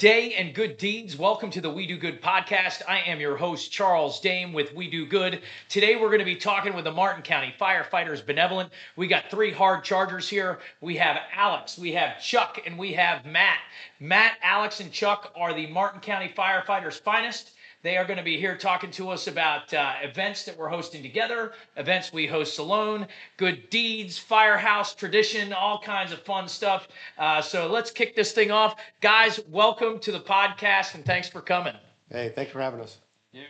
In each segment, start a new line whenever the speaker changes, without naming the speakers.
day and good deeds. Welcome to the We Do Good podcast. I am your host, Charles Dame with We Do Good. Today, we're going to be talking with the Martin County Firefighters Benevolent. We got three hard chargers here. We have Alex, we have Chuck, and we have Matt. Matt, Alex, and Chuck are the Martin County Firefighters' finest. They are going to be here talking to us about events that we're hosting together, events we host alone, good deeds, Firehouse, tradition, all kinds of fun stuff. So let's kick this thing off. Guys, welcome to the podcast and thanks for coming.
Hey, thanks for having us.
Yeah.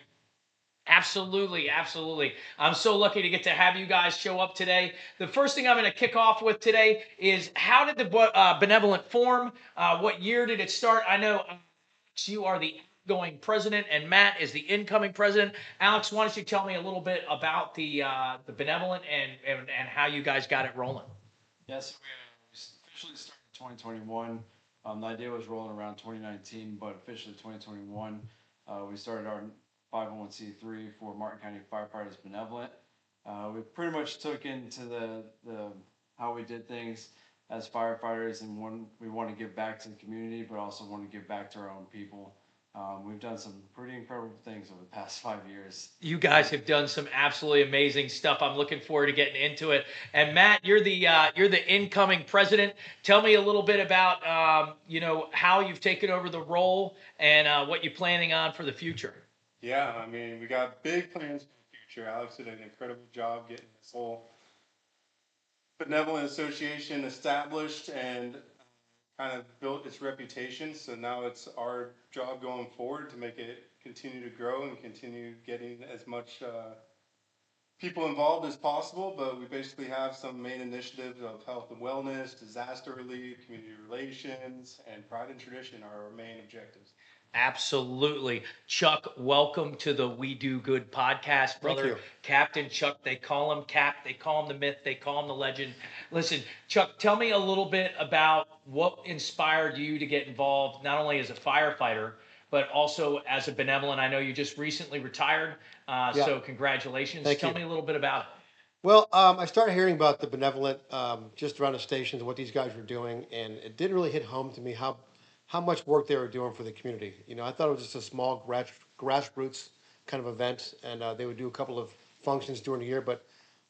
Absolutely, absolutely. I'm so lucky to get to have you guys show up today. The first thing I'm going to kick off with today is how did the Benevolent form? What year did it start? I know you are the outgoing president and Matt is the incoming president. Alex, why don't you tell me a little bit about the Benevolent and how you guys got it rolling?
Yes, we officially started in 2021. The idea was rolling around 2019, but officially 2021, we started our 501c3 for Martin County Firefighters Benevolent. We pretty much took into the how we did things as firefighters, and we want to give back to the community, but also want to give back to our own people. We've done some pretty incredible things over the past 5 years.
You guys have done some absolutely amazing stuff. I'm looking forward to getting into it. And Matt, you're the incoming president. Tell me a little bit about how you've taken over the role and what you're planning on for the future.
Yeah, I mean, we got big plans for the future. Alex did an incredible job getting this whole Benevolent Association established and kind of built its reputation. So now it's our job going forward to make it continue to grow and continue getting as much people involved as possible. But we basically have some main initiatives of health and wellness, disaster relief, community relations, and pride and tradition are our main objectives.
Absolutely. Chuck, welcome to the We Do Good podcast, brother.
Thank you.
Captain Chuck, they call him Cap, they call him the myth, they call him the legend. Listen, Chuck, tell me a little bit about what inspired you to get involved, not only as a firefighter, but also as a Benevolent. I know you just recently retired, so congratulations.
Thank
Tell
you.
me a little bit about it.
Well, I started hearing about the Benevolent just around the stations and what these guys were doing, and it didn't really hit home to me how much work they were doing for the community. You know, I thought it was just a small grassroots kind of event, and they would do a couple of functions during the year. But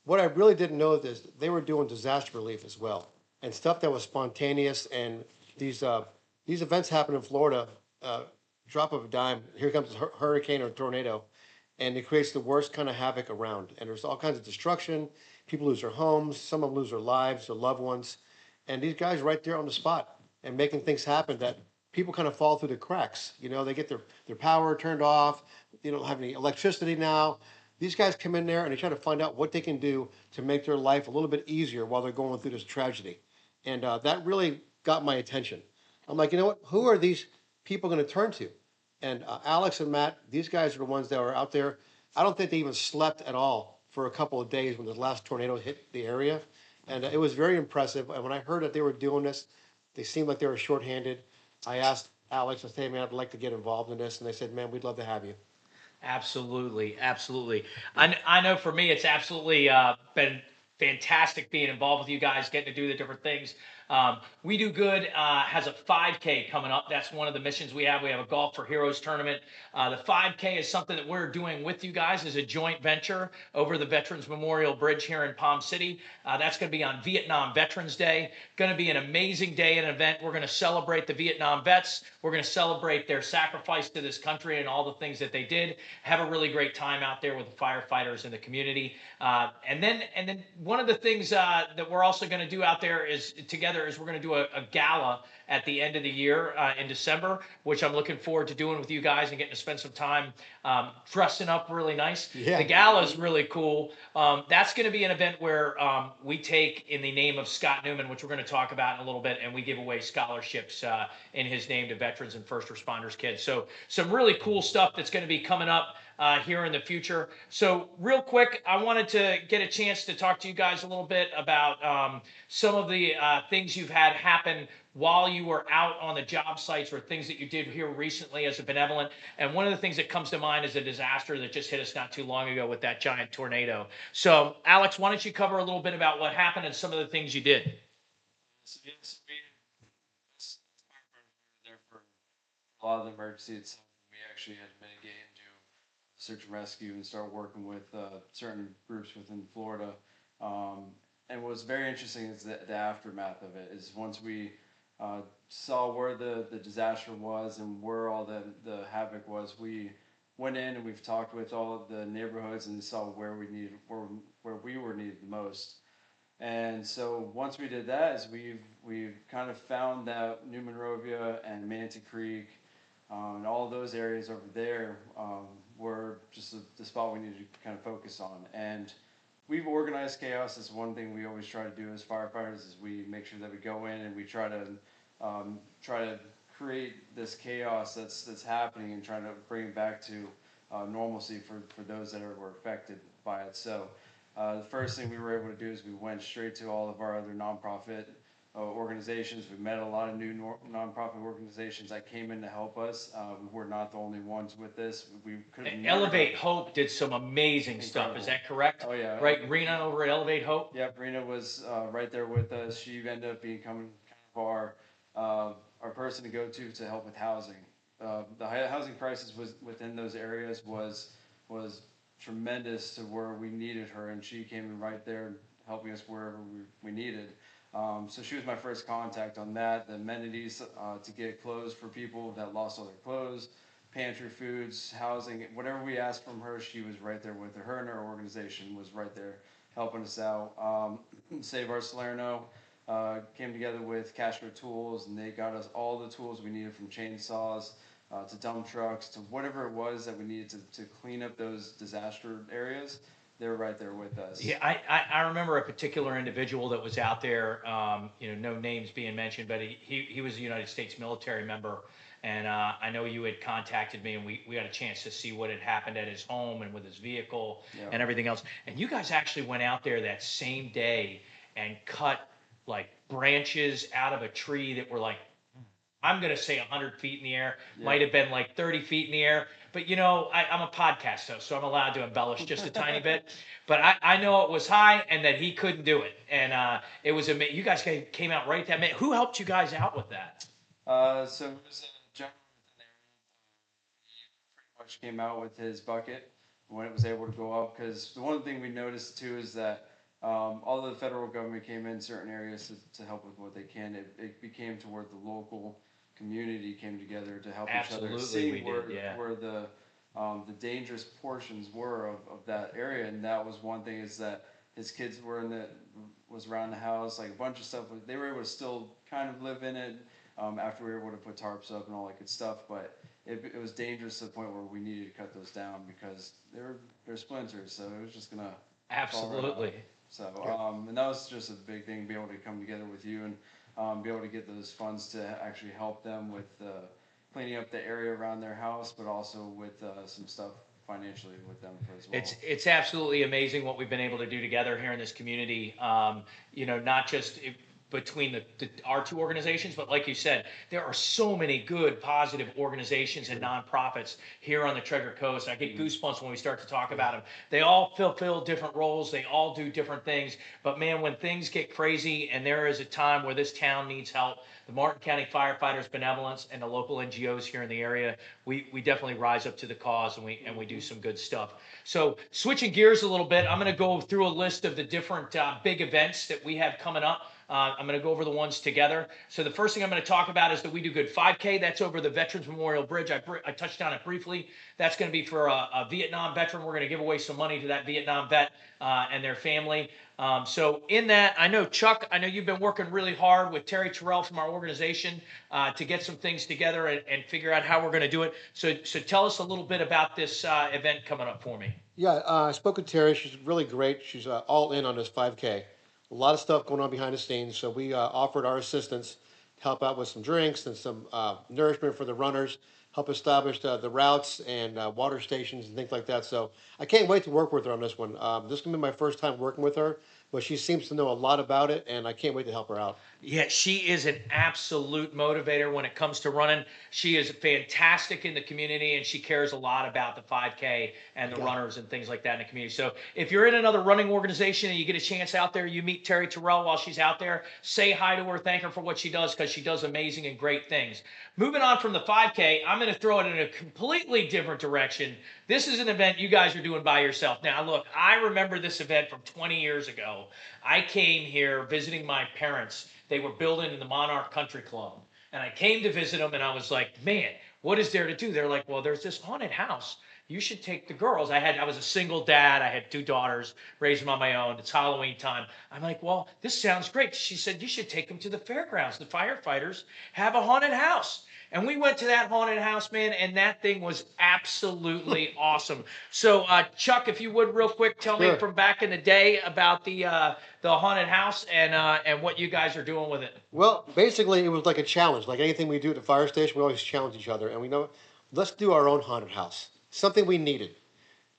what I really didn't know is they were doing disaster relief as well, and stuff that was spontaneous. And these events happen in Florida, drop of a dime. Here comes a hurricane or tornado, and it creates the worst kind of havoc around. And there's all kinds of destruction. People lose their homes. Some of them lose their lives, their loved ones. And these guys are right there on the spot and making things happen that people kind of fall through the cracks. You know, they get their power turned off. They don't have any electricity now. These guys come in there and they try to find out what they can do to make their life a little bit easier while they're going through this tragedy. And that really got my attention. I'm like, you know what? Who are these people going to turn to? And Alex and Matt, these guys are the ones that are out there. I don't think they even slept at all for a couple of days when the last tornado hit the area. And it was very impressive. And when I heard that they were doing this, they seemed like they were shorthanded. I asked Alex, I said, hey, man, I'd like to get involved in this. And they said, man, we'd love to have you.
Absolutely, absolutely. I know for me, it's absolutely been fantastic being involved with you guys, getting to do the different things. We Do Good has a 5K coming up. That's one of the missions we have. We have a Golf for Heroes tournament. The 5K is something that we're doing with you guys as a joint venture over the Veterans Memorial Bridge here in Palm City. That's going to be on Vietnam Veterans Day. Going to be an amazing day and event. We're going to celebrate the Vietnam vets. We're going to celebrate their sacrifice to this country and all the things that they did. Have a really great time out there with the firefighters and the community. And then one of the things that we're also going to do out there is together is we're going to do a gala at the end of the year in December, which I'm looking forward to doing with you guys and getting to spend some time dressing up really nice.
Yeah.
The gala is really cool. That's going to be an event where we take in the name of Scott Newman, which we're going to talk about in a little bit, and we give away scholarships in his name to veterans and first responders kids. So some really cool stuff that's going to be coming up here in the future. So real quick, I wanted to get a chance to talk to you guys a little bit about some of the things you've had happen while you were out on the job sites or things that you did here recently as a Benevolent. And one of the things that comes to mind is a disaster that just hit us not too long ago with that giant tornado. So Alex, why don't you cover a little bit about what happened and some of the things you did?
So yes, we as firefighters were there for a a lot of the emergency itself, we actually had to mitigate and do search and rescue and start working with certain groups within Florida. And what was very interesting is the aftermath of it. Is once we saw where the disaster was and where all the havoc was, we went in and we've talked with all of the neighborhoods and saw where where we were needed the most. And so once we did that, is we've kind of found that New Monrovia and Manatee Creek, and all those areas over there were just the spot we needed to kind of focus on. And we've organized chaos. Is one thing we always try to do as firefighters. Is we make sure that we go in and we try to create this chaos that's happening and trying to bring it back to normalcy for those that were affected by it. So the first thing we were able to do is we went straight to all of our other nonprofit organizations. We met a lot of new nonprofit organizations that came in to help us. We were not the only ones with this. We could have
Elevate Hope did some amazing stuff. Is that correct?
Oh yeah.
Right, Rena over at Elevate Hope.
Yep, Rena was right there with us. She ended up becoming kind of our person to go to help with housing. The housing crisis was within those areas was tremendous to where we needed her, and she came in right there helping us wherever we needed. So she was my first contact on that. The amenities to get clothes for people that lost all their clothes, pantry foods, housing, whatever we asked from her, she was right there with her. Her and her organization was right there helping us out. Save Our Salerno came together with Castro Tools, and they got us all the tools we needed, from chainsaws to dump trucks to whatever it was that we needed to clean up those disaster areas. They were right there with us.
Yeah, I remember a particular individual that was out there, no names being mentioned, but he was a United States military member. And I know you had contacted me, and we had a chance to see what had happened at his home and with his vehicle and everything else. And you guys actually went out there that same day and cut like branches out of a tree that were like, I'm going to say 100 feet in the air, might have been like 30 feet in the air. But, I'm a podcast host, so I'm allowed to embellish just a tiny bit. But I know it was high and that he couldn't do it. And it was amazing. You guys came out right that minute. Who helped you guys out with that?
So it was a gentleman within there. He pretty much came out with his bucket when it was able to go up. Because the one thing we noticed too is that all the federal government came in certain areas to help with what they can. It became to where the local community came together to help each other see where the dangerous portions were of that area. And that was one thing, is that his kids was around the house, like a bunch of stuff. They were able to still kind of live in it after we were able to put tarps up and all that good stuff. But it was dangerous to the point where we needed to cut those down because they're splinters. So it was just gonna
Absolutely.
Right. So and that was just a big thing, be able to come together with you and be able to get those funds to actually help them with cleaning up the area around their house, but also with some stuff financially with them as well.
It's absolutely amazing what we've been able to do together here in this community. Not just between our two organizations, but like you said, there are so many good, positive organizations and nonprofits here on the Treasure Coast. I get goosebumps when we start to talk about them. They all fulfill different roles. They all do different things. But man, when things get crazy and there is a time where this town needs help, the Martin County Firefighters, Benevolent, and the local NGOs here in the area, we definitely rise up to the cause, and we do some good stuff. So switching gears a little bit, I'm going to go through a list of the different big events that we have coming up. I'm going to go over the ones together. So the first thing I'm going to talk about is the WeDoGood 5K. That's over the Veterans Memorial Bridge. I touched on it briefly. That's going to be for a Vietnam veteran. We're going to give away some money to that Vietnam vet and their family. So in that, I know Chuck, you've been working really hard with Terry Terrell from our organization to get some things together and figure out how we're going to do it. So tell us a little bit about this event coming up for me.
Yeah, I spoke with Terry. She's really great. She's all in on this 5K. A lot of stuff going on behind the scenes. So we offered our assistance to help out with some drinks and some nourishment for the runners. help establish the routes and water stations and things like that. So I can't wait to work with her on this one. This is gonna be my first time working with her, but she seems to know a lot about it, and I can't wait to help her out.
Yeah, she is an absolute motivator when it comes to running. She is fantastic in the community, and she cares a lot about the 5K and the
Okay.
runners and things like that in the community. So if you're in another running organization and you get a chance out there, you meet Terry Terrell while she's out there, say hi to her, thank her for what she does, because she does amazing and great things. Moving on from the 5K, I'm going to throw it in a completely different direction. This is an event you guys are doing by yourself. Now, look, I remember this event from 20 years ago. I came here visiting my parents. They were building the Monarch Country Club. And I came to visit them, and I was like, man, what is there to do? They're like, well, there's this haunted house. You should take the girls. I was a single dad. I had 2 daughters, raised them on my own. It's Halloween time. I'm like, well, this sounds great. She said, you should take them to the fairgrounds. The firefighters have a haunted house. And we went to that haunted house, man, and that thing was absolutely awesome. So, Chuck, if you would, real quick, tell me
Sure.
from back in the day about the haunted house and what you guys are doing with it.
Well, basically, it was like a challenge. Like anything we do at the fire station, we always challenge each other, and we know, let's do our own haunted house. Something we needed.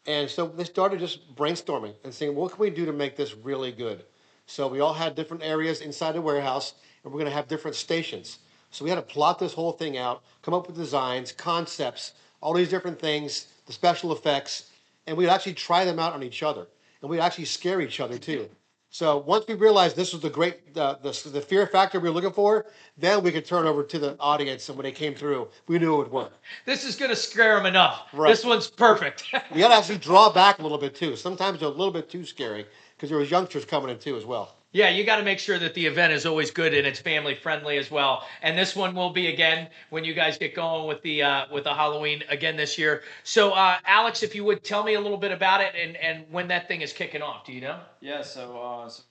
And so they started just brainstorming and saying, what can we do to make this really good? So we all had different areas inside the warehouse, and we're going to have different stations. So we had to plot this whole thing out, come up with designs, concepts, all these different things, the special effects, and we'd actually try them out on each other. And we'd actually scare each other too. So once we realized this was the great, the fear factor we were looking for, then we could turn over to the audience, and when they came through, we knew it would work.
This is going to scare them enough.
Right.
This one's perfect.
We got to actually draw back a little bit too. Sometimes they're a little bit too scary because there was youngsters coming in too as well.
Yeah, you got to make sure that the event is always good and it's family friendly as well. And this one will be again when you guys get going with the Halloween again this year. So, Alex, if you would tell me a little bit about it and when that thing is kicking off. Do you know?
Yeah, so it was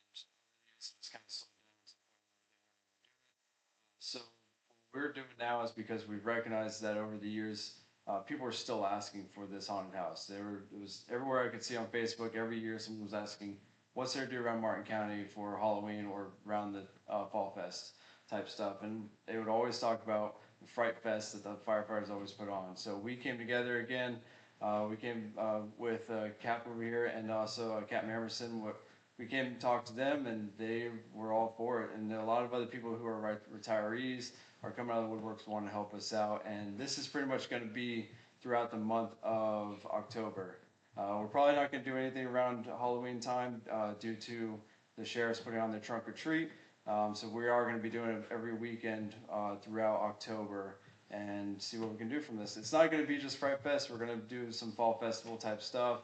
originally it's kind of slowed down. So what we're doing now is because we've recognized that over the years, people are still asking for this haunted house. It was everywhere I could see on Facebook. Every year, someone was asking, "What's there to do around Martin County for Halloween or around the Fall Fest type stuff?" And they would always talk about the Fright Fest that the firefighters always put on. So we came together again. We came with Cap over here and also Captain Emerson. We came and talked to them, and they were all for it. And a lot of other people who are retirees are coming out of the woodworks want to help us out. And this is pretty much going to be throughout the month of October. We're probably not going to do anything around Halloween time due to the sheriff's putting on their trunk or treat. So we are going to be doing it every weekend throughout October and see what we can do from this. It's not going to be just Fright Fest. We're going to do some fall festival type stuff,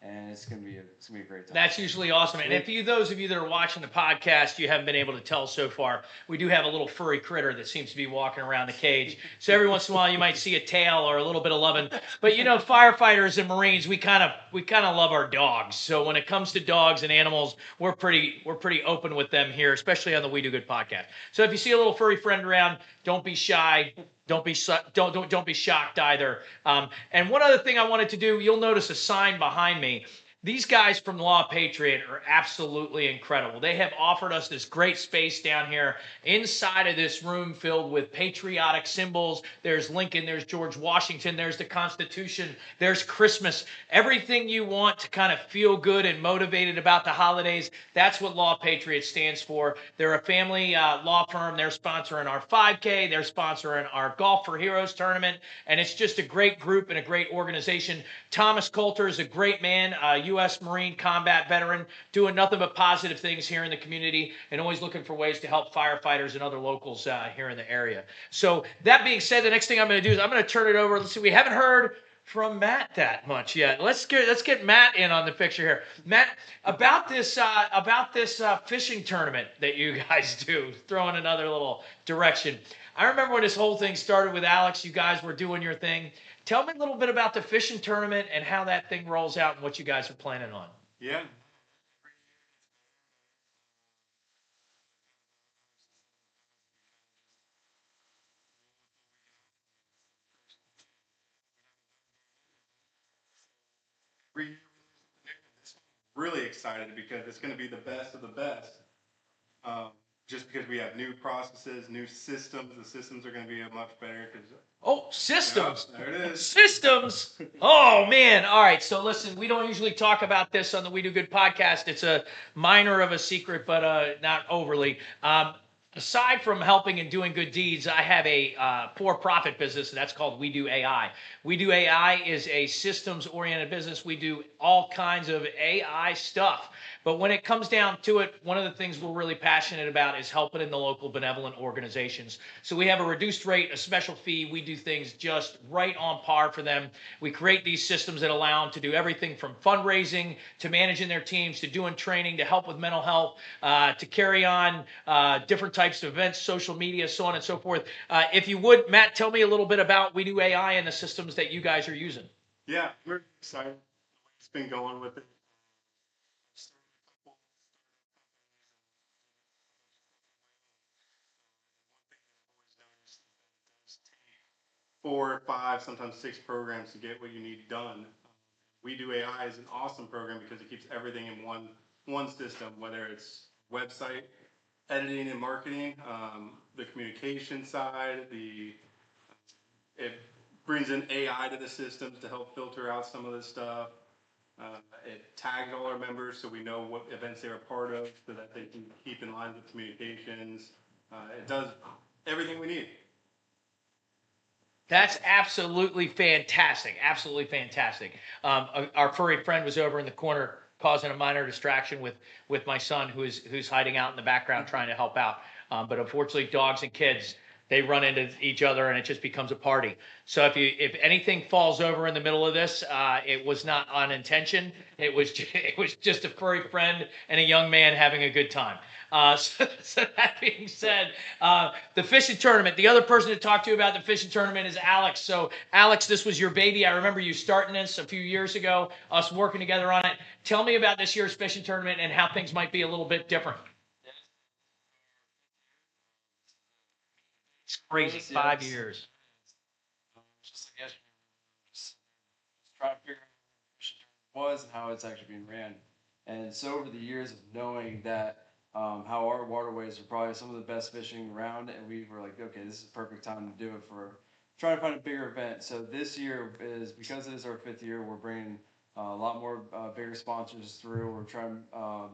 and it's going to be a great time.
That's usually awesome. And if those of you that are watching the podcast, you haven't been able to tell so far, we do have a little furry critter that seems to be walking around the cage. So every once in a while, you might see a tail or a little bit of loving. But you know, firefighters and Marines, we kind of love our dogs. So when it comes to dogs and animals, we're pretty open with them here, especially on the We Do Good podcast. So if you see a little furry friend around, don't be shy. Don't be shocked either. And one other thing I wanted to do, you'll notice a sign behind me. These guys from Law Patriot are absolutely incredible. They have offered us this great space down here inside of this room filled with patriotic symbols. There's Lincoln, there's George Washington, there's the Constitution, there's Christmas. Everything you want to kind of feel good and motivated about the holidays, that's what Law Patriot stands for. They're a family law firm. They're sponsoring our 5K. They're sponsoring our Golf for Heroes tournament. And it's just a great group and a great organization. Thomas Coulter is a great man, U.S. Marine combat veteran, doing nothing but positive things here in the community and always looking for ways to help firefighters and other locals here in the area. So that being said, the next thing I'm going to do is I'm going to turn it over. Let's see, we haven't heard from Matt that much yet. Let's get Matt in on the picture here. Matt, about this fishing tournament that you guys do, throwing another little direction. I remember when this whole thing started with Alex, you guys were doing your thing. Tell me a little bit about the fishing tournament and how that thing rolls out and what you guys are planning on.
Yeah. Every year, really excited because it's going to be the best of the best. Um, just because we have new processes, new systems, the systems are going to be much better. Because
Oh, systems.
there it is.
Systems. Oh man. All right. So listen, we don't usually talk about this on the We Do Good podcast. It's a minor of a secret, but not overly. Aside from helping and doing good deeds, I have a for-profit business, and that's called We Do AI. We Do AI is a systems-oriented business. We do all kinds of AI stuff. But when it comes down to it, one of the things we're really passionate about is helping in the local benevolent organizations. So we have a reduced rate, a special fee. We do things just right on par for them. We create these systems that allow them to do everything from fundraising to managing their teams to doing training to help with mental health, to carry on different types of events, social media, so on and so forth. If you would, Matt, tell me a little bit about We Do AI and the systems that you guys are using.
Yeah, we're excited. It's been going with it. 4, 5, sometimes 6 programs to get what you need done. We Do AI is an awesome program because it keeps everything in one system, whether it's website, editing and marketing, the communication side, it brings in AI to the systems to help filter out some of this stuff. It tags all our members so we know what events they're a part of so that they can keep in line with communications. It does everything we need.
That's absolutely fantastic. Absolutely fantastic. Our furry friend was over in the corner causing a minor distraction with my son, who's hiding out in the background trying to help out. But unfortunately, dogs and kids, they run into each other and it just becomes a party. So if anything falls over in the middle of this, it was not on intention. It was just a furry friend and a young man having a good time. So that being said, the fishing tournament, the other person to talk to you about the fishing tournament is Alex. So Alex, this was your baby. I remember you starting this a few years ago, us working together on it. Tell me about this year's fishing tournament and how things might be a little bit different. It's crazy,
Yes,
5 years.
Just like yesterday, just trying to figure out what it was and how it's actually being ran. And so over the years of knowing that how our waterways are probably some of the best fishing around, and we were like, okay, this is the perfect time to do it for trying to find a bigger event. So this year is because it is our 5th year, we're bringing a lot more bigger sponsors through. We're trying to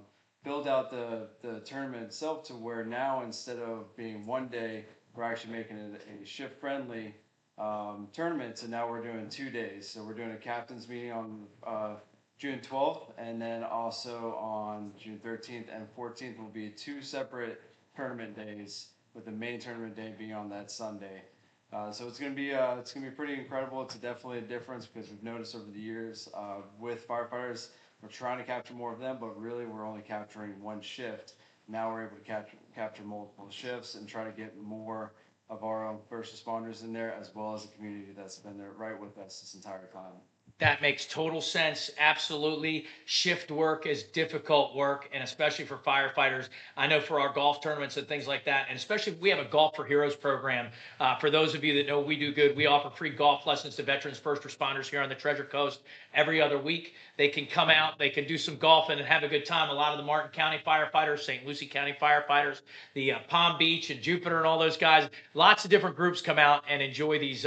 build out the tournament itself to where now instead of being one day, we're actually making it a shift friendly tournament. So now we're doing 2 days. So we're doing a captain's meeting on June 12th, and then also on June 13th and 14th will be 2 separate tournament days, with the main tournament day being on that Sunday. So it's gonna be pretty incredible. It's definitely a difference because we've noticed over the years with firefighters, we're trying to capture more of them, but really we're only capturing one shift. Now we're able to capture multiple shifts and try to get more of our own first responders in there, as well as the community that's been there right with us this entire time.
That makes total sense. Absolutely. Shift work is difficult work, and especially for firefighters. I know for our golf tournaments and things like that, and especially we have a Golf for Heroes program. For those of you that know We Do Good, we offer free golf lessons to veterans first responders here on the Treasure Coast every other week. They can come out, they can do some golfing and have a good time. A lot of the Martin County firefighters, St. Lucie County firefighters, the Palm Beach and Jupiter and all those guys, lots of different groups come out and enjoy these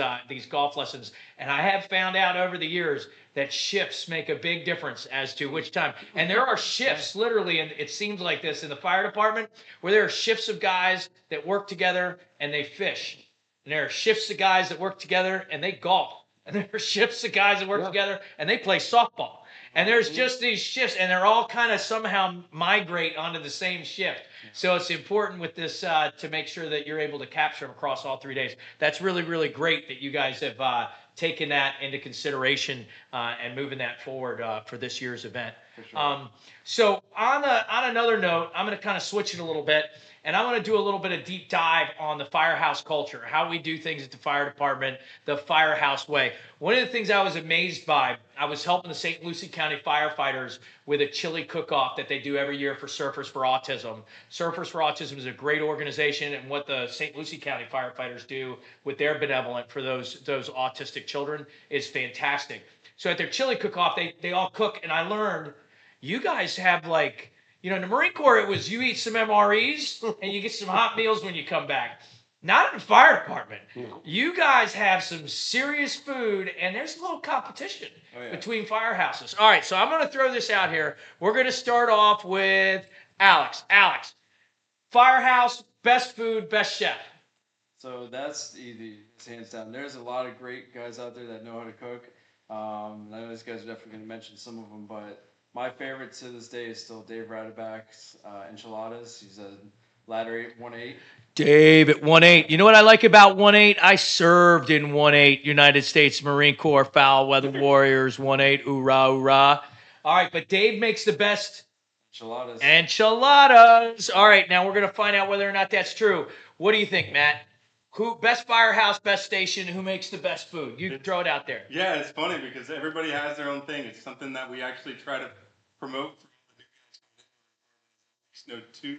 golf lessons. And I have found out over the years that shifts make a big difference as to which time. And there are shifts literally, and it seems like this in the fire department, where there are shifts of guys that work together and they fish. And there are shifts of guys that work together and they golf. And there are shifts of guys that work together and they play softball. And there's just these shifts, and they're all kind of somehow migrate onto the same shift. So it's important with this to make sure that you're able to capture them across all 3 days. That's really, really great that you guys have taken that into consideration and moving that forward for this year's event.
For sure.
So on another note, I'm going to kind of switch it a little bit, and I want to do a little bit of deep dive on the Firehouse culture, how we do things at the fire department, the Firehouse way. One of the things I was amazed by, I was helping the St. Lucie County firefighters with a chili cook-off that they do every year for Surfers for Autism. Surfers for Autism is a great organization, and what the St. Lucie County firefighters do with their Benevolent for those autistic children is fantastic. So at their chili cook-off, they all cook, and I learned you guys have like You know, in the Marine Corps, it was you eat some MREs and you get some hot meals when you come back. Not in the fire department. You guys have some serious food, and there's a little competition between firehouses. All right, so I'm going to throw this out here. We're going to start off with Alex. Alex, Firehouse, best food, best chef.
So that's easy, it's hands down. There's a lot of great guys out there that know how to cook. I know these guys are definitely going to mention some of them, but my favorite to this day is still Dave Radaback's enchiladas. He's a ladder 818.
Dave at 1-8. You know what I like about 1-8? I served in 1-8, United States Marine Corps Foul Weather Warriors, 1-8, hoorah, hoorah. All right, but Dave makes the best
Enchiladas.
enchiladas. All right, now we're going to find out whether or not that's true. What do you think, Matt? Who best firehouse, best station? Who makes the best food? You throw it out there.
Yeah, it's funny because everybody has their own thing. It's something that we actually try to promote for all the new guys. Two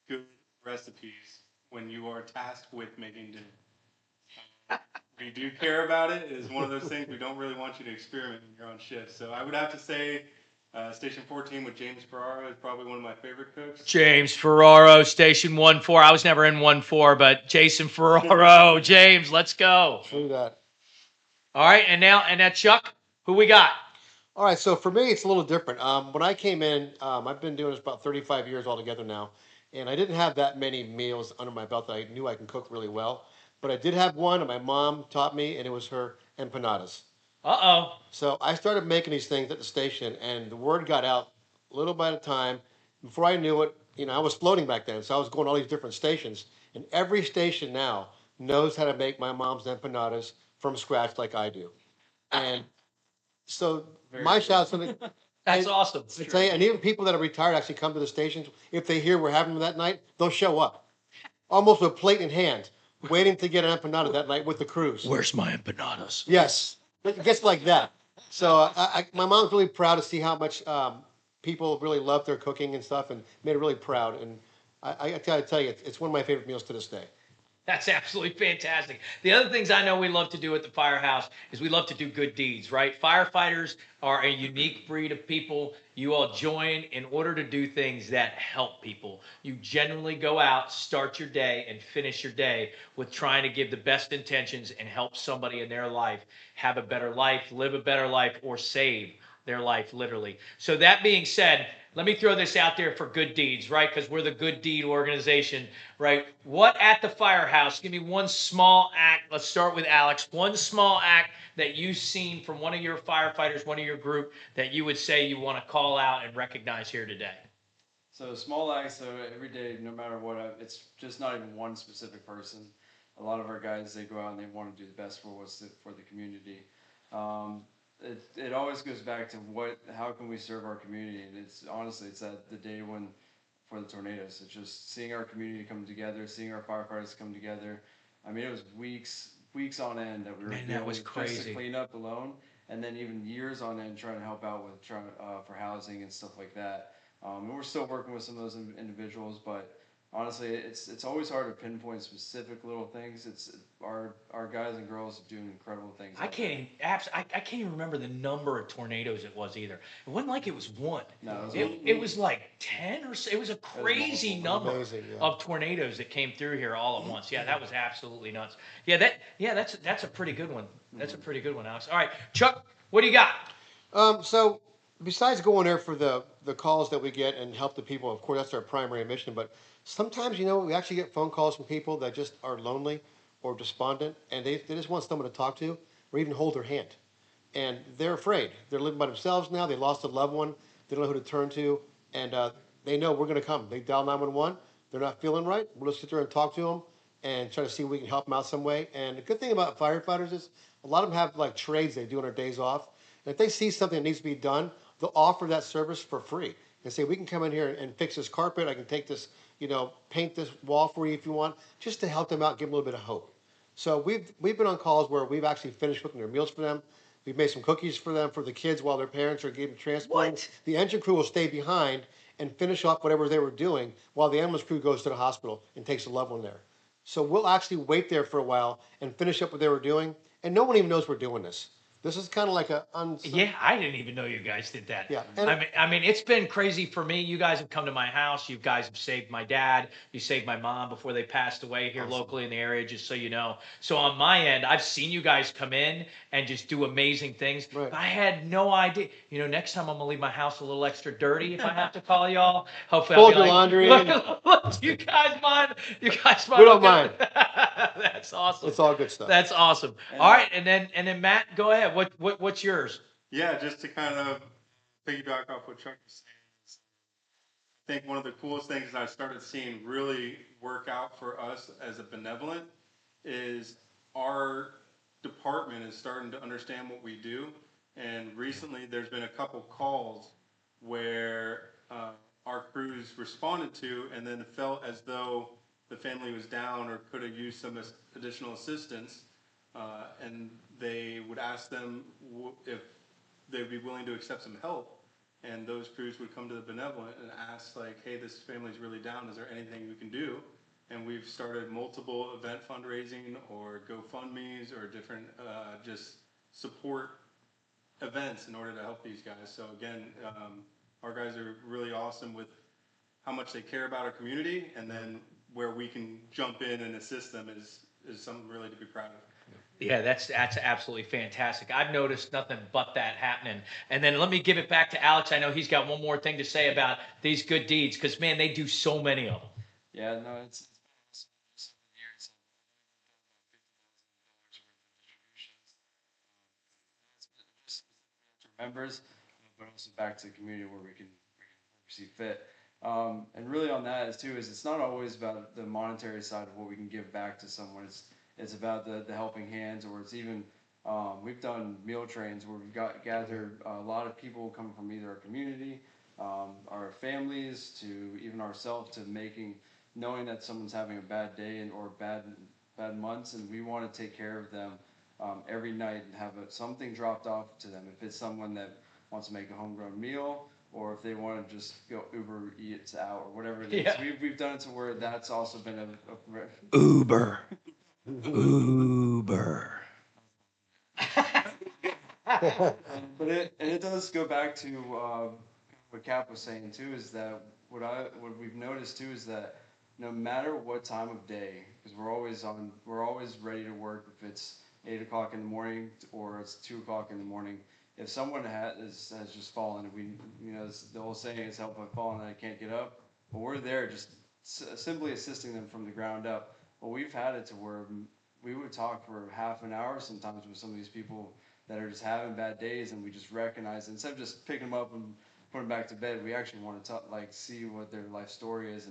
good recipes when you are tasked with making dinner. We do care about it. It is one of those things we don't really want you to experiment when you're on shift. So I would have to say Station 14 with James Ferrara is probably one of my favorite cooks.
James Ferraro, Station 1-4. I was never in 1-4, but Jason Ferraro. James, let's go.
Do that.
All right, and now Chuck, who we got?
All right, so for me, it's a little different. When I came in, I've been doing this about 35 years altogether now, and I didn't have that many meals under my belt that I knew I can cook really well. But I did have one, and my mom taught me, and it was her empanadas.
Uh-oh.
So I started making these things at the station, and the word got out little by a time. Before I knew it, I was floating back then, so I was going to all these different stations, and every station now knows how to make my mom's empanadas from scratch like I do. And so my shout out to
That's
and
awesome.
I tell you, and even people that are retired actually come to the stations. If they hear we're having them that night, they'll show up, almost with a plate in hand, waiting to get an empanada that night with the crews.
Where's my empanadas?
Yes, it gets like that. So my mom's really proud to see how much people really love their cooking and stuff, and made her really proud. And I gotta tell you, it's one of my favorite meals to this day.
That's absolutely fantastic. The other things I know we love to do at the Firehouse is we love to do good deeds, right? Firefighters are a unique breed of people. You all join in order to do things that help people. You generally go out, start your day, and finish your day with trying to give the best intentions and help somebody in their life have a better life, live a better life, or save their life, literally. So that being said, let me throw this out there for good deeds, right? Because we're the good deed organization, right? What at the Firehouse? Give me one small act. Let's start with Alex. One small act that you've seen from one of your firefighters, one of your group, that you would say you want to call out and recognize here today.
So small acts, so every day, no matter what, it's just not even one specific person. A lot of our guys, they go out and they want to do the best for the community. It always goes back to how can we serve our community, and it's that the day when for the tornadoes, it's just seeing our community come together, seeing our firefighters come together. I mean, it was weeks on end that we were dealing with just to clean up alone, and then even years on end trying to help out with for housing and stuff like that. And we're still working with some of those individuals, but honestly, it's always hard to pinpoint specific little things. It's our guys and girls are doing incredible things.
I can't even remember the number of tornadoes it was either. It wasn't like it was one.
No,
it was like 10 or so. It was a crazy number of tornadoes that came through here all at once. Yeah, that was absolutely nuts. That's a pretty good one. That's a pretty good one, Alex. All right, Chuck, what do you got?
So besides going there for the calls that we get and help the people, of course that's our primary mission. But sometimes we actually get phone calls from people that just are lonely or despondent, and they just want someone to talk to or even hold their hand. And they're afraid. They're living by themselves now. They lost a loved one. They don't know who to turn to, and they know we're going to come. They dial 911. They're not feeling right. We'll just sit there and talk to them and try to see if we can help them out some way. And the good thing about firefighters is a lot of them have like trades they do on their days off. And if they see something that needs to be done, they'll offer that service for free and say, we can come in here and fix this carpet. I can take this, paint this wall for you if you want, just to help them out, give them a little bit of hope. So we've been on calls where we've actually finished cooking their meals for them. We've made some cookies for them, for the kids, while their parents are getting transported.
What?
The engine crew will stay behind and finish off whatever they were doing while the ambulance crew goes to the hospital and takes a loved one there. So we'll actually wait there for a while and finish up what they were doing. And no one even knows we're doing this. This is kind of like
Yeah, I didn't even know you guys did that.
Yeah, and
I mean, it's been crazy for me. You guys have come to my house. You guys have saved my dad. You saved my mom before they passed away here
Awesome.
locally in the area, just so you know. So on my end, I've seen you guys come in and just do amazing things.
Right.
But I had no idea. You know, next time I'm gonna leave my house a little extra dirty if I have to call y'all. Hopefully,
Fold
I'll be
your
like,
laundry
look,
in.
look, you guys mind? You guys mind?
We don't
Okay.
mind.
That's awesome.
It's all good stuff.
That's awesome.
And
All right, and then Matt, go ahead. What's yours?
Yeah, just to kind of piggyback off what Chuck was saying, I think one of the coolest things that I started seeing really work out for us as a benevolent is our department is starting to understand what we do. And recently, there's been a couple calls where our crews responded to, and then felt as though the family was down or could have used some additional assistance, and they would ask them if they'd be willing to accept some help. And those crews would come to the benevolent and ask, like, hey, this family's really down, is there anything we can do? And we've started multiple event fundraising or GoFundMe's or different just support events in order to help these guys. So again, our guys are really awesome with how much they care about our community, and then where we can jump in and assist them is something really to be proud of.
Yeah, that's absolutely fantastic. I've noticed nothing but that happening. And then let me give it back to Alex. I know he's got one more thing to say about these good deeds because man, they do so many of them.
Yeah, no, it's been awesome. Just over the years, I've done about $50,000 worth of distributions. It's been just to members, but also back to the community where we can see fit. And really on that is too is it's not always about the monetary side of what we can give back to someone. It's about the helping hands, or it's even we've done meal trains where we've gathered a lot of people coming from either our community, our families, to even ourselves, to knowing that someone's having a bad day or bad months, and we want to take care of them every night and have something dropped off to them. If it's someone that wants to make a homegrown meal, or if they want to just go Uber Eats out or whatever it is.
Yeah.
We've done it to where that's also been
Uber. Uber.
But it does go back to what Cap was saying too, is that what we've noticed too is that no matter what time of day, because we're always ready to work. If it's 8 o'clock in the morning or it's 2 o'clock in the morning, if someone has just fallen, the old saying is help I've fallen and I can't get up. But we're there just simply assisting them from the ground up. But we've had it to where we would talk for half an hour sometimes with some of these people that are just having bad days, and we just recognize, instead of just picking them up and putting them back to bed, we actually want to see what their life story is,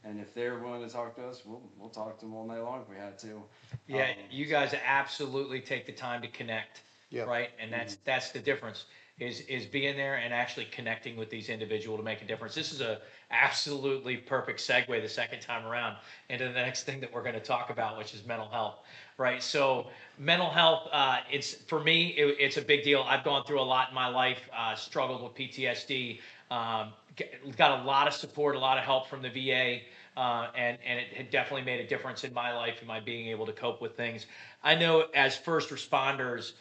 and if they're willing to talk to us, we'll talk to them all night long if we had to.
Yeah, you guys absolutely take the time to connect,
Yeah.
right? And that's the difference is being there and actually connecting with these individuals to make a difference. This is a absolutely perfect segue the second time around into the next thing that we're going to talk about, which is mental health, right? So mental health, it's for me, it's a big deal. I've gone through a lot in my life, struggled with PTSD, got a lot of support, a lot of help from the VA. And it had definitely made a difference in my life and my being able to cope with things. I know as first responders,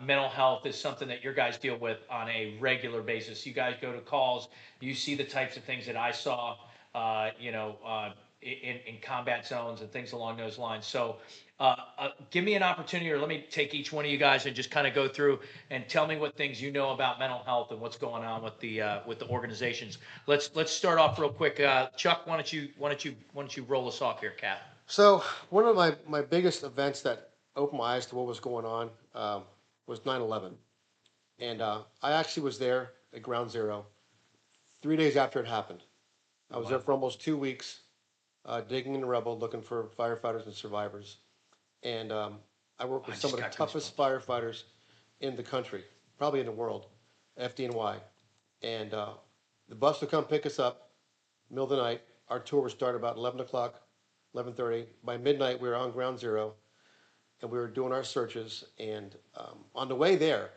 mental health is something that your guys deal with on a regular basis. You guys go to calls, you see the types of things that I saw, in combat zones and things along those lines. So give me an opportunity, or let me take each one of you guys and just kind of go through and tell me what things you know about mental health and what's going on with the organizations. Let's start off real quick. Chuck, why don't you roll us off here, Cap?
So one of my biggest events that opened my eyes to what was going on was 9/11. And I actually was there at Ground Zero 3 days after it happened. I was there for almost 2 weeks, digging in the rubble, looking for firefighters and survivors. And I worked with some of the toughest firefighters in the country, probably in the world, FDNY. And the bus would come pick us up, middle of the night. Our tour would start about 11 o'clock, 11:30. By midnight, we were on Ground Zero, and we were doing our searches. And on the way there,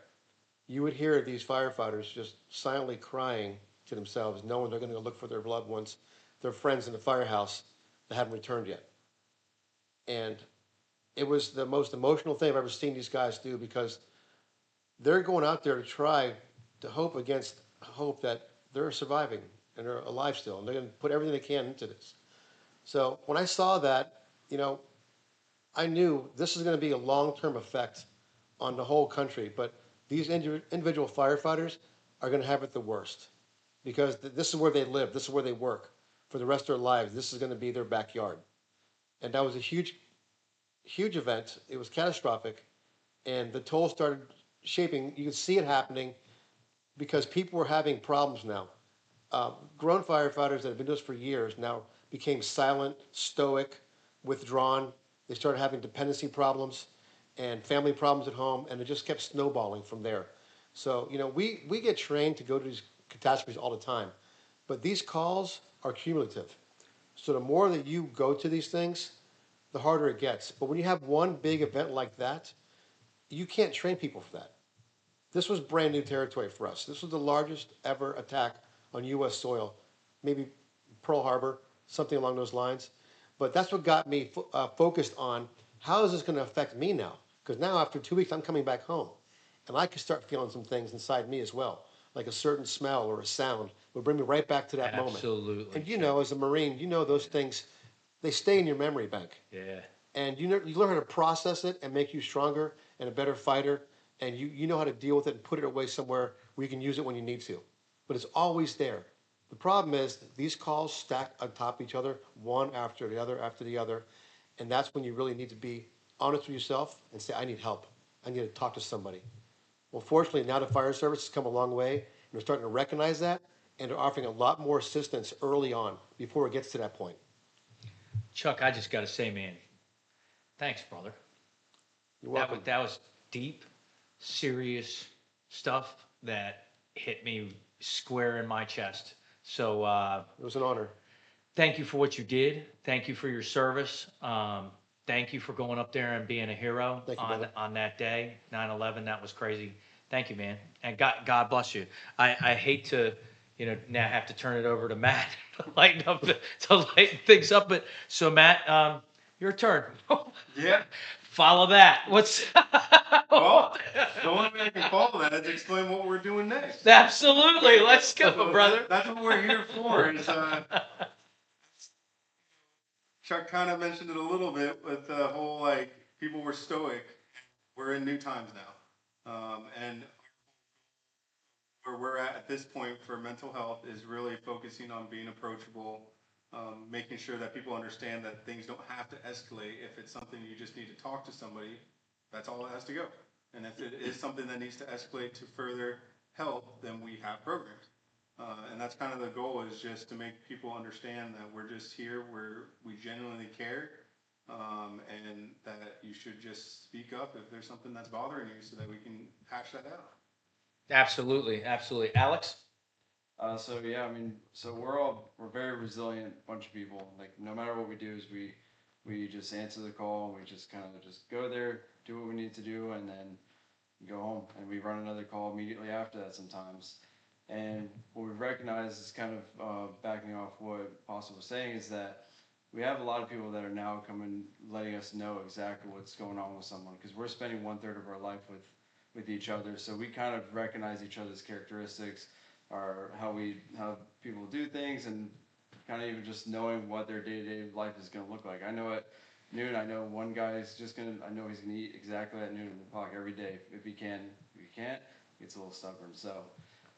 you would hear these firefighters just silently crying to themselves, knowing they're going to go look for their loved ones, their friends in the firehouse that haven't returned yet. And it was the most emotional thing I've ever seen these guys do, because they're going out there to try to hope against hope that they're surviving and they're alive still, and they're going to put everything they can into this. So when I saw that, you know, I knew this is going to be a long-term effect on the whole country, but these individual firefighters are going to have it the worst because this is where they live, this is where they work for the rest of their lives. This is going to be their backyard, and that was a huge, huge event. It was catastrophic, and the toll started shaping. You could see it happening because people were having problems now. Grown firefighters that have been doing this for years now became silent, stoic, withdrawn. They started having dependency problems and family problems at home, and it just kept snowballing from there. So, you know, we get trained to go to these catastrophes all the time, but these calls are cumulative. So the more that you go to these things, the harder it gets. But when you have one big event like that, you can't train people for that. This was brand new territory for us. This was the largest ever attack on U.S. soil, maybe Pearl Harbor, something along those lines. But that's what got me focused on how is this going to affect me now? Because now after 2 weeks, I'm coming back home, and I can start feeling some things inside me as well, like a certain smell or a sound will bring me right back to that moment.
Absolutely.
And you know, as a Marine, you know those things, they stay in your memory bank,
Yeah.
and you learn how to process it and make you stronger and a better fighter, and you know how to deal with it and put it away somewhere where you can use it when you need to. But it's always there. The problem is these calls stack on top of each other, one after the other, and that's when you really need to be honest with yourself and say, I need help. I need to talk to somebody. Well, fortunately, now the fire service has come a long way, and they're starting to recognize that, and they're offering a lot more assistance early on before it gets to that point.
Chuck, I just got to say, man, thanks, brother.
You're welcome.
That was deep, serious stuff that hit me square in my chest. So
It was an honor.
thank you for what you did. Thank you for your service. Thank you for going up there and being a hero
Thank you, brother.
on that day, 9/11. That was crazy. Thank you, man. And God bless you. I hate to, now have to turn it over to Matt to lighten things up. But so Matt, your turn.
Yeah.
Follow that. What's
Well, the only way I can follow that is explain what we're doing next.
Absolutely. Let's go,
So
brother.
that's what we're here for. Is Chuck kind of mentioned it a little bit with the whole like people were stoic. We're in new times now, and where we're at this point for mental health is really focusing on being approachable, making sure that people understand that things don't have to escalate. If it's something you just need to talk to somebody, that's all it has to go. And if it is something that needs to escalate to further help, then we have programs. And that's kind of the goal, is just to make people understand that we're just here, we genuinely care, and that you should just speak up if there's something that's bothering you so that we can hash that out.
Absolutely. Absolutely. Alex?
So yeah, I mean, so we're a very resilient bunch of people. Like no matter what we do, is we just answer the call and we just kind of just go there, do what we need to do, and then go home. And we run another call immediately after that sometimes. And what we've recognized is kind of backing off what Pasa was saying, is that we have a lot of people that are now coming, letting us know exactly what's going on with someone, because we're spending 1/3 of our life with each other. So we kind of recognize each other's characteristics, or how people do things, and kind of even just knowing what their day-to-day life is going to look like. I know at noon, I know one guy is I know he's going to eat exactly at noon o'clock every day if he can. If he can't, he gets a little stubborn. So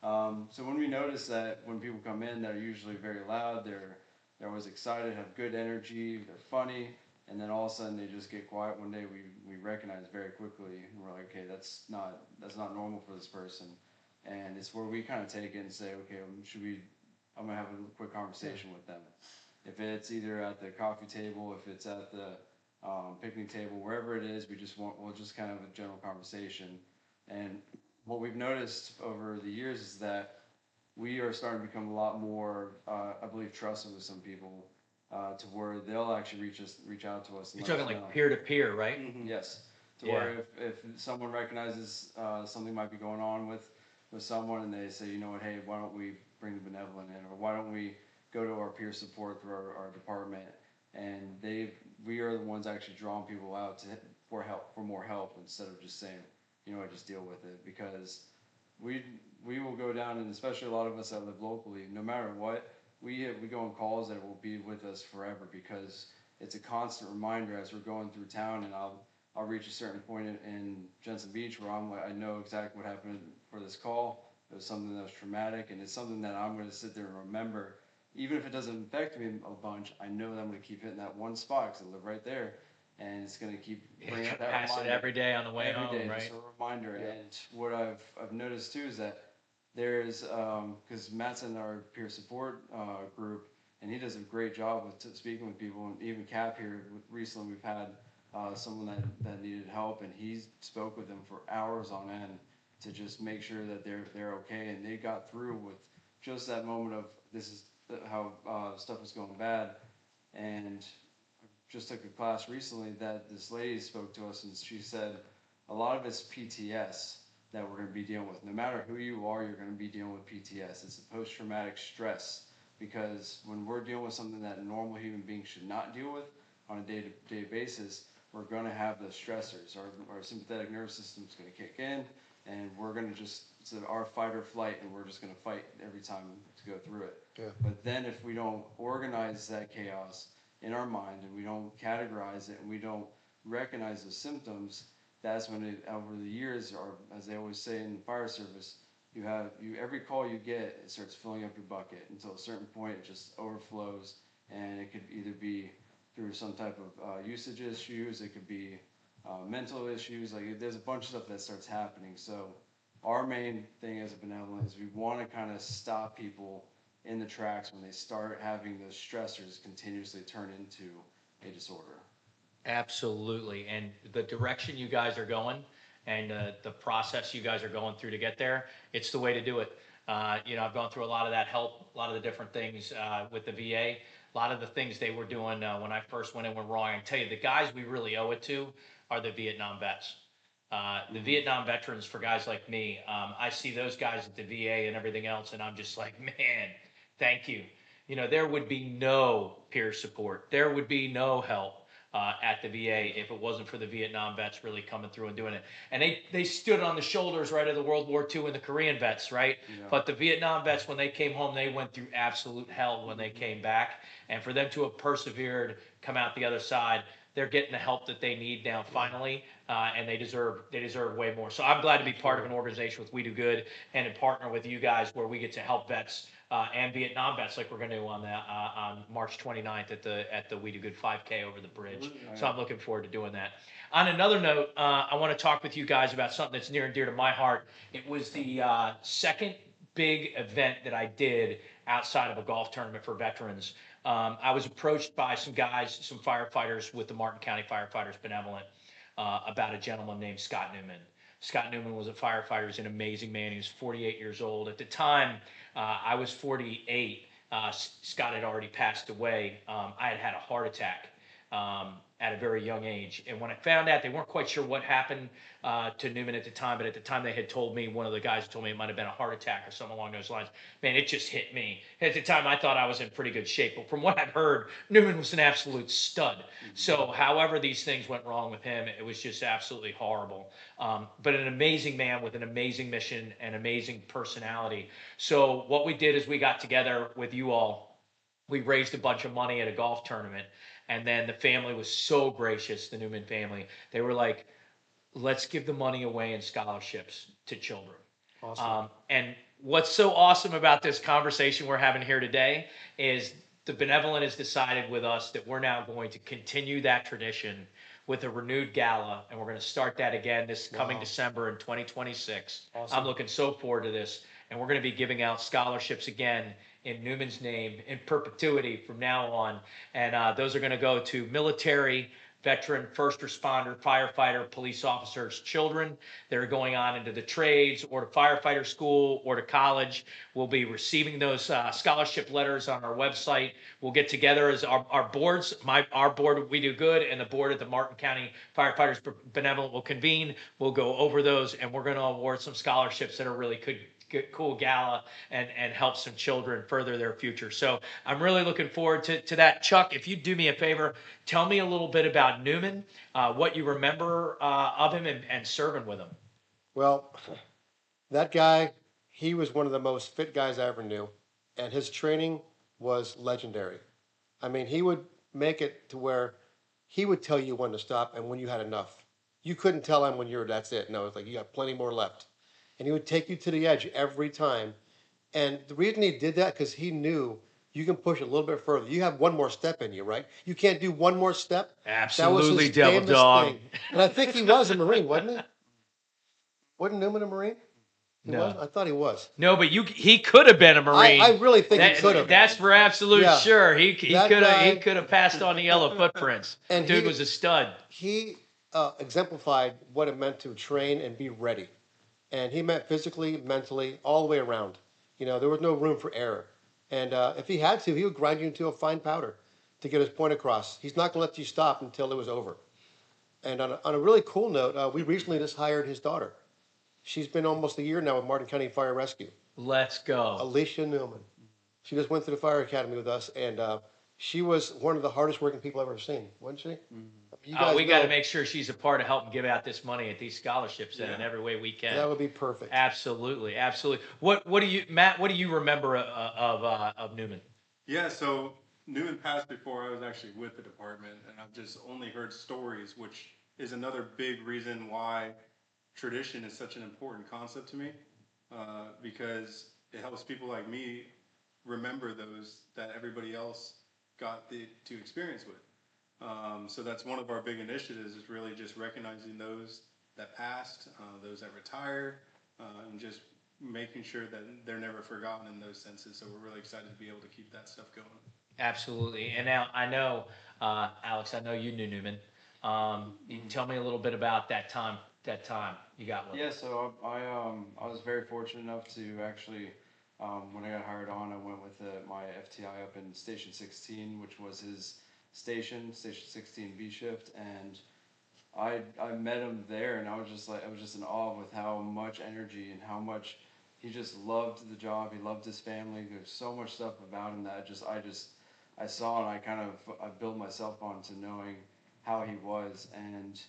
when we notice that when people come in, they're usually very loud, they're always excited, have good energy, they're funny, and then all of a sudden they just get quiet one day, we recognize very quickly, and we're like, okay, that's not normal for this person. And it's where we kind of take it and say, okay, I'm gonna have a quick conversation with them. If it's either at the coffee table, if it's at the picnic table, wherever it is, we'll just kind of have a general conversation. And what we've noticed over the years is that we are starting to become a lot more, I believe, trusted with some people, to where they'll actually reach out to us. And
You're
let
talking
us know.
like peer to peer, right?
Mm-hmm.
Yes. To
Yeah.
where if someone recognizes something might be going on with someone, and they say, you know what, hey, why don't we bring the Benevolent in, or why don't we go to our peer support through our department, and we are the ones actually drawing people out for more help instead of just saying, I just deal with it because we we will go down, and especially a lot of us that live locally, no matter what, we go on calls that will be with us forever because it's a constant reminder as we're going through town, and I'll reach a certain point in Jensen Beach where I'm like, I know exactly what happened for this call. It was something that was traumatic, and it's something that I'm going to sit there and remember. Even if it doesn't affect me a bunch, I know that I'm going to keep hitting that one spot because I live right there, and it's going to keep bringing up that
Pass it
reminder
every day on the way
every
home,
day,
right?
just a reminder.
Yeah.
And what I've noticed too is that there's because Matt's in our peer support group, and he does a great job with speaking with people. And even Cap here recently, we've had someone that needed help, and he spoke with them for hours on end to just make sure that they're okay, and they got through with just that moment of this is how stuff is going bad. And just took a class recently that this lady spoke to us, and she said a lot of it's PTS that we're going to be dealing with. No matter who you are, you're going to be dealing with PTS. It's a post-traumatic stress because when we're dealing with something that normal human beings should not deal with on a day-to-day basis, we're going to have those stressors. Our sympathetic nervous system is going to kick in, and we're going to it's our fight or flight, and we're just going to fight every time to go through it.
Yeah.
But then if we don't organize that chaos in our mind, and we don't categorize it, and we don't recognize the symptoms, that's when it, over the years, or as they always say in the fire service, every call you get, it starts filling up your bucket until a certain point it just overflows, and it could either be through some type of usage issues, it could be mental issues, like there's a bunch of stuff that starts happening. So our main thing as a Benevolent is we want to kind of stop people in the tracks when they start having those stressors continuously turn into a disorder.
Absolutely. And the direction you guys are going and the process you guys are going through to get there, it's the way to do it. I've gone through a lot of that help, a lot of the different things with the VA. A lot of the things they were doing when I first went in were wrong. I can tell you, the guys we really owe it to are the Vietnam vets. The Vietnam veterans, for guys like me, I see those guys at the VA and everything else, and I'm just like, man, thank you. There would be no peer support. There would be no help at the VA if it wasn't for the Vietnam vets really coming through and doing it. And they stood on the shoulders, right, of the World War II and the Korean vets, right?
Yeah.
But the Vietnam vets, when they came home, they went through absolute hell when they came back. And for them to have persevered, come out the other side, they're getting the help that they need now finally, and they deserve way more. So I'm glad to be part of an organization with WeDoGood and to partner with you guys where we get to help vets and Vietnam vets like we're going to do on March 29th at the WeDoGood 5K over the bridge. So I'm looking forward to doing that. On another note, I want to talk with you guys about something that's near and dear to my heart. It was the second big event that I did outside of a golf tournament for veterans. I was approached by some guys, some firefighters with the Martin County Firefighters Benevolent about a gentleman named Scott Newman. Scott Newman was a firefighter. He's an amazing man. He was 48 years old. At the time, I was 48. Scott had already passed away. I had had a heart attack at a very young age. And when I found out, they weren't quite sure what happened to Newman at the time, but at the time they had told me, one of the guys told me it might have been a heart attack or something along those lines. Man, it just hit me. At the time, I thought I was in pretty good shape, but from what I've heard, Newman was an absolute stud. So however these things went wrong with him, it was just absolutely horrible. But an amazing man with an amazing mission and amazing personality. So what we did is we got together with you all. We raised a bunch of money at a golf tournament. And then the family was so gracious, the Newman family. They were like, let's give the money away in scholarships to children.
Awesome.
And what's so awesome about this conversation we're having here today is the Benevolent has decided with us that we're now going to continue that tradition with a renewed gala, and we're going to start that again this coming December in 2026.
Awesome.
I'm looking so forward to this, and we're going to be giving out scholarships again in Newman's name in perpetuity from now on, and those are going to go to military, veteran, first responder, firefighter, police officers, children that are going on into the trades or to firefighter school or to college. We'll be receiving those scholarship letters on our website. We'll get together as our boards, our board, WeDoGood, and the board at the Martin County Firefighters Benevolent will convene. We'll go over those, and we're going to award some scholarships that are really cool gala and help some children further their future. So I'm really looking forward to that. Chuck, if you do me a favor, tell me a little bit about Newman, what you remember of him and serving with him.
Well, that guy, he was one of the most fit guys I ever knew, and his training was legendary. I mean, he would make it to where he would tell you when to stop and when you had enough. You couldn't tell him when you were, that's it. No, it's like you got plenty more left. And he would take you to the edge every time. And the reason he did that, because he knew you can push a little bit further. You have one more step in you, right? You can't do one more step. That was
Absolutely,
his
Devil
famous
Dog.
thing. And I think he was a Marine, wasn't he? Wasn't Newman a Marine? He
No.
was? I thought he was.
No, but he could have been a Marine.
I really think he could have.
That's for absolute
Yeah.
sure. He
That
could have
guy-
he could have passed on the yellow footprints.
And
Dude
he-
was a stud.
He exemplified what it meant to train and be ready. And he meant physically, mentally, all the way around. You know, there was no room for error. And if he had to, he would grind you into a fine powder to get his point across. He's not going to let you stop until it was over. And on a really cool note, we recently just hired his daughter. She's been almost a year now with Martin County Fire Rescue.
Let's go.
Alicia Newman. She just went through the fire academy with us, and she was one of the hardest working people I've ever seen, wasn't she? You guys
We got to
know
make sure she's a part of helping give out this money at these scholarships in
Yeah.
every way we can.
that would be perfect.
Absolutely, absolutely. What do you, Matt? What do you remember of Newman?
Yeah, so Newman passed before I was actually with the department, and I've just only heard stories, which is another big reason why tradition is such an important concept to me, because it helps people like me remember those that everybody else got to experience with. So that's one of our big initiatives, is really just recognizing those that passed, those that retire, and just making sure that they're never forgotten in those senses. So we're really excited to be able to keep that stuff going.
Absolutely. And now I know, Alex, I know you knew Newman. You can tell me a little bit about that time. That time you got one.
Yeah, so I was very fortunate enough to actually, when I got hired on, I went with my FTI up in Station 16, which was his Station 16 B shift, and I met him there, and I was just in awe with how much energy and how much he just loved the job. He loved his family. There's so much stuff about him that I saw, and I built myself onto knowing how he was, and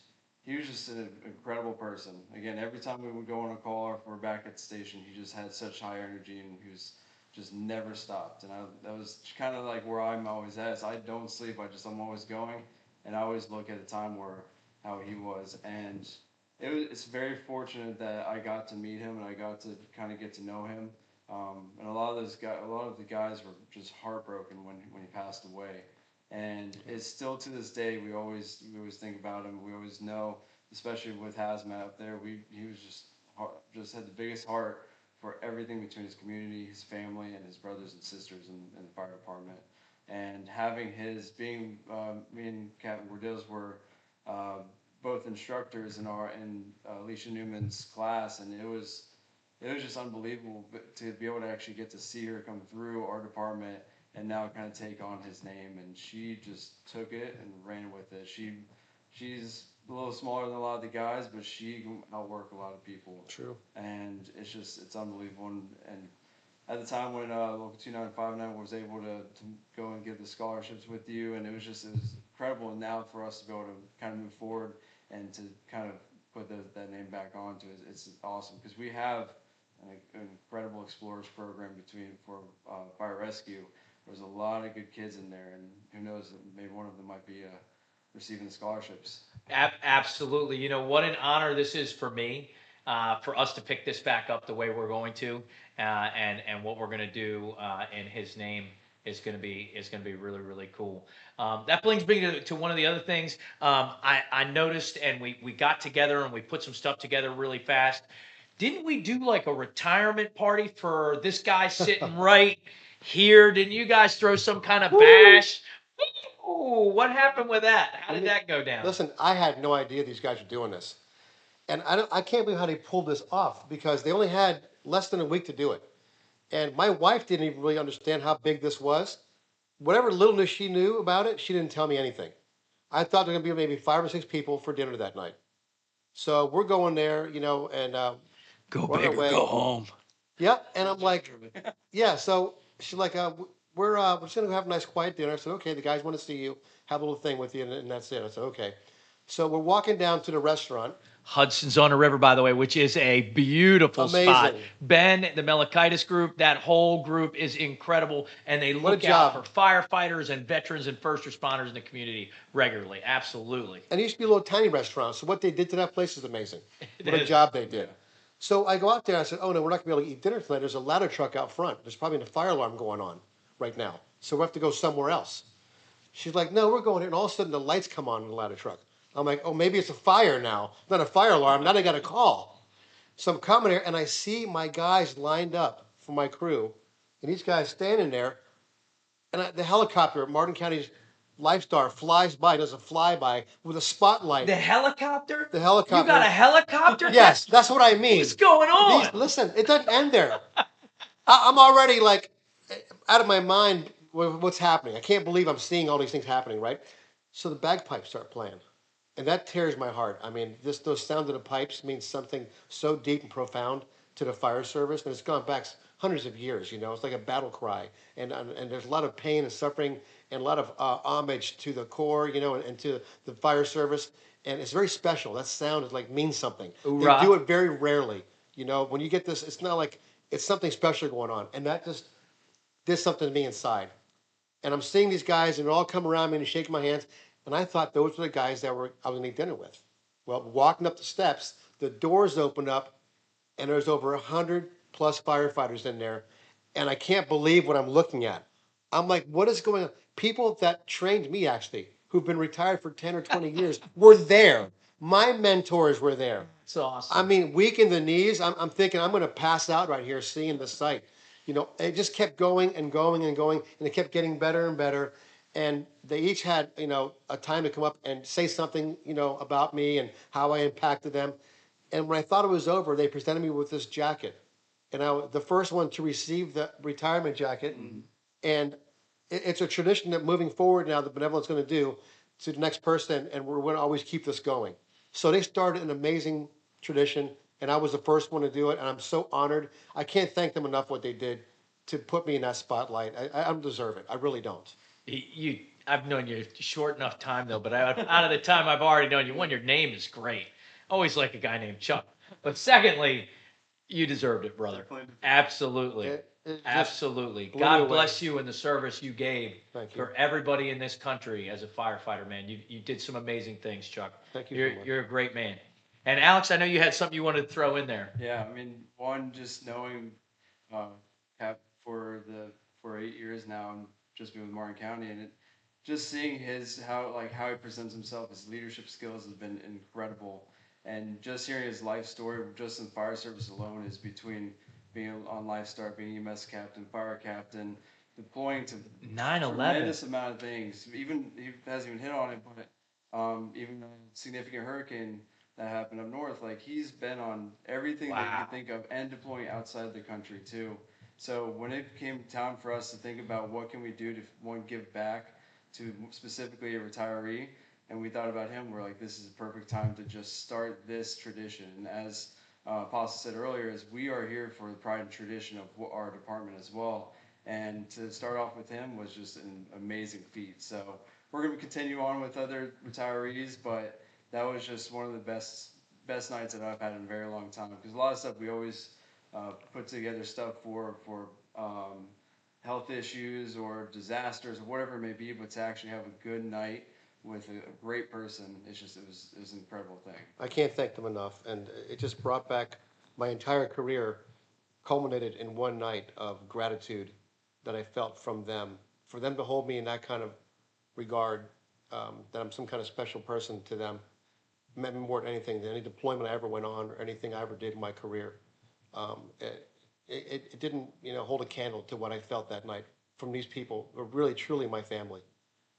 he was just an incredible person. Again, every time we would go on a call or if we're back at the station, he just had such high energy, and he was just never stopped. And that was kind of like where I'm always at. So I don't sleep. I'm always going, and I always look at the time where how he was, and it's very fortunate that I got to meet him and I got to kind of get to know him. And a lot of the guys were just heartbroken when he passed away. And it's still to this day, we always think about him. We always know, especially with Hazmat up there, he was just had the biggest heart for everything between his community, his family, and his brothers and sisters in the fire department. And having me and Captain Gordills were both instructors in Alicia Newman's class, and it was just unbelievable to be able to actually get to see her come through our department and now kind of take on his name. And she just took it and ran with it. She's a little smaller than a lot of the guys, but she can outwork a lot of people.
True.
And it's unbelievable. And at the time when Local 2959 was able to go and give the scholarships with you, and it was incredible. And now for us to be able to kind of move forward and to kind of put that name back onto it, it's awesome, because we have an incredible Explorers program for fire rescue. There's a lot of good kids in there, and who knows, maybe one of them might be receiving the scholarships.
Absolutely. You know, what an honor this is for me, for us to pick this back up the way we're going to, and what we're going to do in his name is going to be really, really cool. That brings me to one of the other things I noticed, and we got together and we put some stuff together really fast. Didn't we do like a retirement party for this guy sitting right here? Didn't you guys throw some kind of bash? Ooh, what happened with that? How did that go down?
Listen, I had no idea these guys were doing this. And I can't believe how they pulled this off, because they only had less than a week to do it. And my wife didn't even really understand how big this was. Whatever littleness she knew about it, she didn't tell me anything. I thought there were going to be maybe 5 or 6 people for dinner that night. So we're going there, you know, and
Go
we're on our
big or
way.
go home.
Yep. And I'm like, yeah. So she's like, we're just going to have a nice quiet dinner. I said, okay, the guys want to see you, have a little thing with you, and that's it. I said, okay. So we're walking down to the restaurant.
Hudson's on the River, by the way, which is a beautiful spot.
Amazing.
Ben, the Melikitis group, that whole group is incredible, and they
What a
look out for
job.
firefighters and veterans and first responders in the community regularly. Absolutely.
And it used to be a little tiny restaurant. So what they did to that place is amazing. What a
is.
job they did. So I go out there and I said, oh no, we're not gonna be able to eat dinner tonight. There's a ladder truck out front. There's probably a fire alarm going on right now. So we have to go somewhere else. She's like, no, we're going here. And all of a sudden the lights come on in the ladder truck. I'm like, oh, maybe it's a fire now. Not a fire alarm. Now I got a call. So I'm coming here and I see my guys lined up for my crew. And these guys standing there. And the helicopter at Martin County's Lifestar flies by, does a flyby with a spotlight.
The helicopter?
The helicopter.
You got a helicopter?
Yes, that's what I mean.
What's going on?
Listen, it doesn't end there. I'm already like out of my mind with what's happening. I can't believe I'm seeing all these things happening, right? So the bagpipes start playing. And that tears my heart. I mean, those sounds of the pipes means something so deep and profound to the fire service. And it's gone back hundreds of years, you know. It's like a battle cry. And there's a lot of pain and suffering and a lot of homage to the Corps, you know, and to the fire service. And it's very special. That sound is like means something.
Hoorah.
They do it very rarely. You know, when you get this, it's not like it's something special going on. And that just did something to me inside. And I'm seeing these guys and they all come around me and shake my hands. And I thought those were the guys that I was going to eat dinner with. Well, walking up the steps, the doors opened up, and there's over 100 plus firefighters in there. And I can't believe what I'm looking at. I'm like, what is going on? People that trained me, actually, who've been retired for 10 or 20 years, were there. My mentors were there.
It's awesome.
I mean, weak in the knees. I'm thinking I'm going to pass out right here seeing the sight. You know, it just kept going and going and going, and it kept getting better and better. And they each had, you know, a time to come up and say something, you know, about me and how I impacted them. And when I thought it was over, they presented me with this jacket. And I was the first one to receive the retirement jacket. Mm-hmm. And it's a tradition that moving forward now, the Benevolent's going to do to the next person, and we're going to always keep this going. So they started an amazing tradition, and I was the first one to do it, and I'm so honored. I can't thank them enough what they did to put me in that spotlight. I don't deserve it. I really don't.
I've known you short enough time though, but out of the time I've already known you, one, your name is great. Always like a guy named Chuck. But secondly, you deserved it, brother. Absolutely. Absolutely. God bless you and the service you gave for everybody in this country as a firefighter, man. You did some amazing things, Chuck.
Thank you.
You're a great man. And Alex, I know you had something you wanted to throw in there.
Yeah, I mean, one, just knowing Cap for 8 years now, and just been with Martin County, and just seeing how he presents himself, his leadership skills has been incredible. And just hearing his life story, just in fire service alone, is between being on Lifestar, being EMS captain, fire captain, deploying to
9/11,
tremendous amount of things. Even he hasn't even hit on it, but even a significant hurricane that happened up north, like he's been on everything that you can think of, and deploying outside the country too. So when it came time for us to think about what can we do to give back to specifically a retiree, and we thought about him, we're like, this is a perfect time to just start this tradition. And as Pasa said earlier, is we are here for the pride and tradition of our department as well. And to start off with him was just an amazing feat. So we're going to continue on with other retirees, but that was just one of the best nights that I've had in a very long time. Because a lot of stuff we always put together stuff for health issues or disasters or whatever it may be, but to actually have a good night with a great person, it was an incredible thing.
I can't thank them enough, and it just brought back my entire career, culminated in one night of gratitude that I felt from them, for them to hold me in that kind of regard, that I'm some kind of special person to them, meant more than anything, than any deployment I ever went on or anything I ever did in my career. It didn't, hold a candle to what I felt that night from these people who are really, truly my family,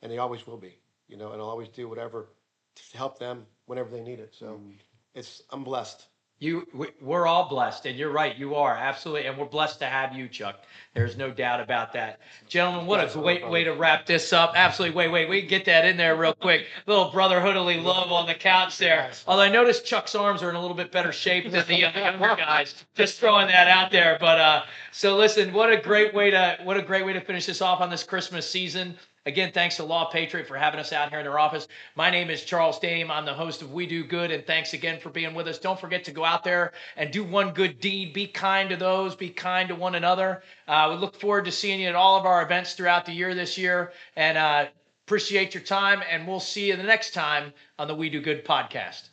and they always will be, and I'll always do whatever to help them whenever they need it. So I'm blessed.
We're all blessed, and you're right, you are, absolutely, and we're blessed to have you, Chuck. There's no doubt about that. Gentlemen, what a great way to wrap this up. Absolutely. Wait, we can get that in there real quick. Little brotherhoodly love on the couch there. Although I noticed Chuck's arms are in a little bit better shape than the younger guys. Just throwing that out there. But so listen, what a great way to finish this off on this Christmas season. Again, thanks to Law Patriot for having us out here in their office. My name is Charles Dame. I'm the host of We Do Good, and thanks again for being with us. Don't forget to go out there and do one good deed. Be kind to those. Be kind to one another. We look forward to seeing you at all of our events throughout the year this year, and appreciate your time, and we'll see you the next time on the We Do Good podcast.